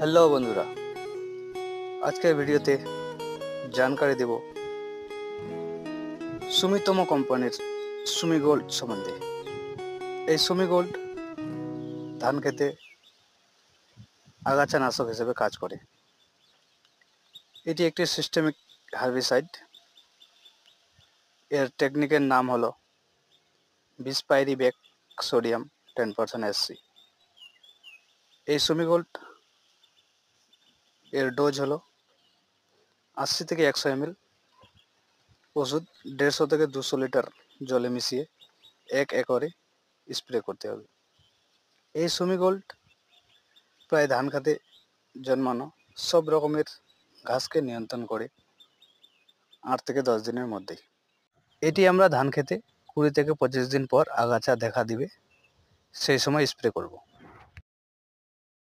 Hello বন্ধুরা, আজকের ভিডিওতে জানকারি দেব সুমিতম কোম্পানির সুমি গোল্ড সম্বন্ধে। এই সুমি গোল্ড ধান খেতে আগাছা নাশক হিসেবে কাজ করে। এটি একটি সিস্টেমিক হার্বিসাইড। এর টেকনিকের নাম হলো বিসপাইরিবেক সোডিয়াম 10% SC। এই সুমি গোল্ড এর ডোজ হলো 80 থেকে 100 ml ওষুধ 150 থেকে 200 লিটার জলে মিশিয়ে 1 একরে স্প্রে করতে হবে। এই সুমি গোল্ড প্রায় ধান খেতে জন্মানো সব রকমের ঘাসকে নিয়ন্ত্রণ করে 8 থেকে 10 দিনের মধ্যেই। এটি আমরা ধান খেতে 20 থেকে 25 দিন পর আগাছা দেখা দিবে, সেই সময় স্প্রে করব।